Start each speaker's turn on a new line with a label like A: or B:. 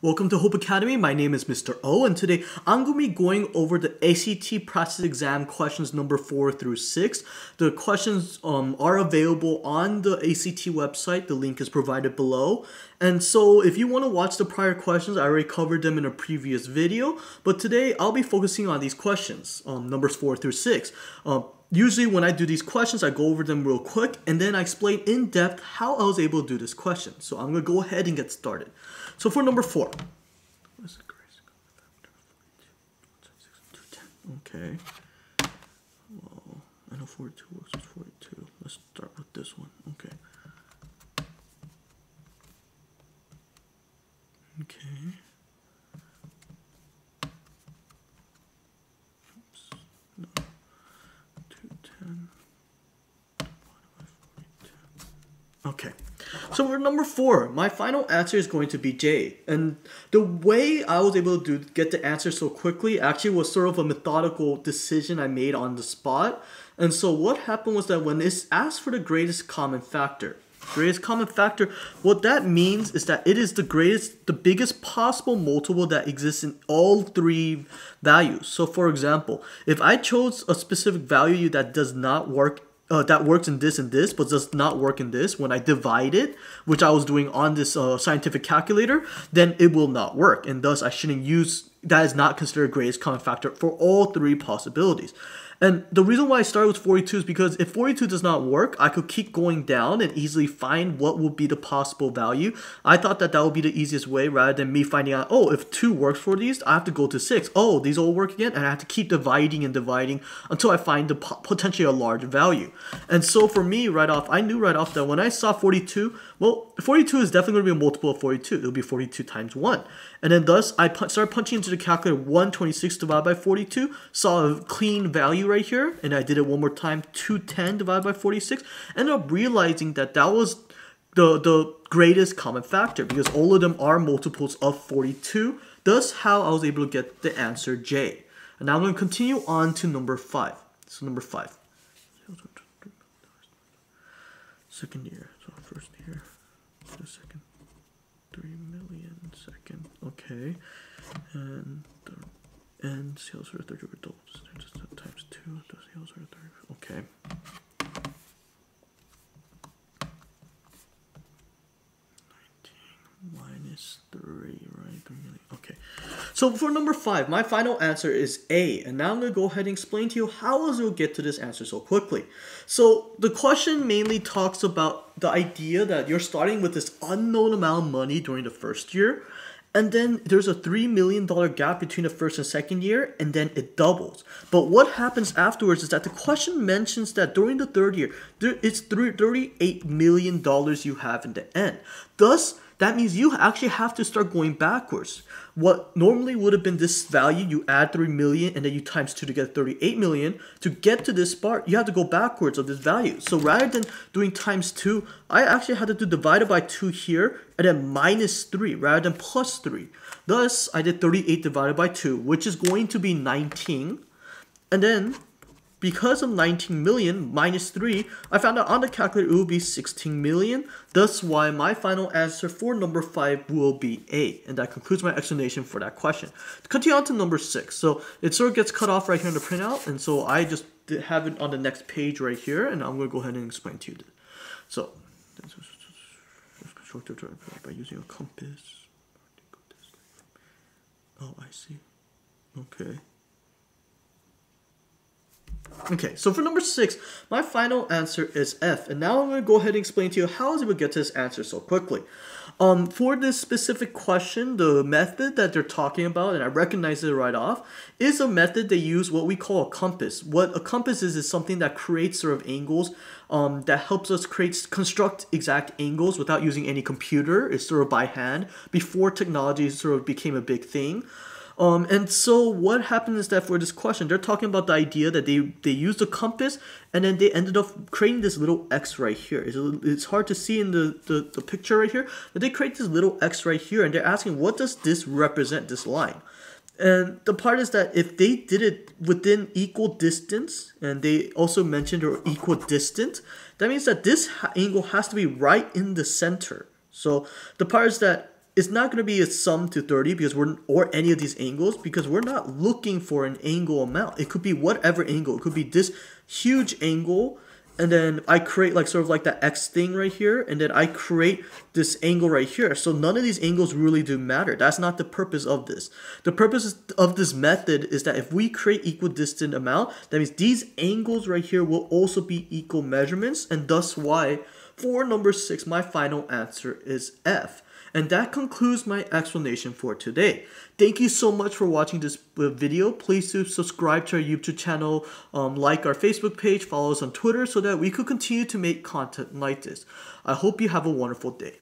A: Welcome to Hope Academy. My name is Mr. O, and today I'm going to be going over the ACT practice exam questions number 4 through 6. The questions are available on the ACT website. The link is provided below. And so if you want to watch the prior questions, I already covered them in a previous video. But today I'll be focusing on these questions, numbers 4 through 6. Usually when I do these questions, I go over them real quick and then I explain in depth how I was able to do this question. So I'm going to go ahead and get started. So for number 4. Okay. Well, I know 42 works with 42. Let's start with this one. Okay. Okay. Oops. No. 210 divided by 42. Okay. So for number 4, my final answer is going to be J. And the way I was able to get the answer so quickly actually was sort of a methodical decision I made on the spot. And so what happened was that when it's asked for the greatest common factor, what that means is that it is the biggest possible multiple that exists in all 3 values. So for example, if I chose a specific value that does not work, that works in this and this, but does not work in this, when I divide it, which I was doing on this scientific calculator, then it will not work. And thus I shouldn't use, that is not considered greatest common factor for all 3 possibilities. And the reason why I started with 42 is because if 42 does not work, I could keep going down and easily find what would be the possible value. I thought that would be the easiest way rather than me finding out, oh, if 2 works for these, I have to go to 6. Oh, these all work again, and I have to keep dividing and dividing until I find the potentially a large value. And so for me, I knew right off that when I saw 42, well, 42 is definitely going to be a multiple of 42. It'll be 42 times 1. And then thus, I started punching into the calculator 126 divided by 42, saw a clean value right here, and I did it one more time, 210 divided by 46, ended up realizing that that was the greatest common factor because all of them are multiples of 42. Thus, how I was able to get the answer J. And now I'm going to continue on to number 5. So number 5. Second year, so first year, the second, 3 million second, okay, and sales for 30 results times 2, the sales for 30, okay. Minus 3, right? 3 million. Okay. So for number 5, my final answer is A. And now I'm going to go ahead and explain to you how I was able to get to this answer so quickly. So the question mainly talks about the idea that you're starting with this unknown amount of money during the first year. And then there's a $3 million gap between the first and second year, and then it doubles. But what happens afterwards is that the question mentions that during the third year, it's $38 million you have in the end. Thus, that means you actually have to start going backwards. What normally would have been this value, you add 3 million and then you times 2 to get 38 million. To get to this part, you have to go backwards of this value. So rather than doing times 2, I actually had to do divided by 2 here and then minus 3 rather than plus 3. Thus, I did 38 divided by 2, which is going to be 19. And then, because of 19 million minus 3, I found out on the calculator it will be 16 million. Thus why my final answer for number 5 will be A. And that concludes my explanation for that question. To continue on to number 6. So it sort of gets cut off right here in the printout. And so I just have it on the next page right here. And I'm going to go ahead and explain to you. So, by using a compass. Oh, I see. Okay. Okay, so for number 6, my final answer is F. And now I'm going to go ahead and explain to you how I was able to get to this answer so quickly. For this specific question, the method that they're talking about, and I recognize it right off, is a method they use what we call a compass. What a compass is something that creates sort of angles, that helps us construct exact angles without using any computer. It's sort of by hand before technology sort of became a big thing. And so what happened is that for this question, they're talking about the idea that they used a compass and then they ended up creating this little X right here. It's hard to see in the picture right here, but they create this little X right here and they're asking, what does this represent, this line? And the part is that if they did it within equal distance, and they also mentioned or equal distant, that means that this angle has to be right in the center. So the part is that it's not going to be a sum to 30 because or any of these angles, because we're not looking for an angle amount. It could be whatever angle. It could be this huge angle, and then I create like sort of like that X thing right here, and then I create this angle right here. So none of these angles really do matter. That's not the purpose of this. The purpose of this method is that if we create equidistant amount, that means these angles right here will also be equal measurements, and thus why for number 6 my final answer is F. And that concludes my explanation for today. Thank you so much for watching this video. Please do subscribe to our YouTube channel, like our Facebook page, follow us on Twitter so that we could continue to make content like this. I hope you have a wonderful day.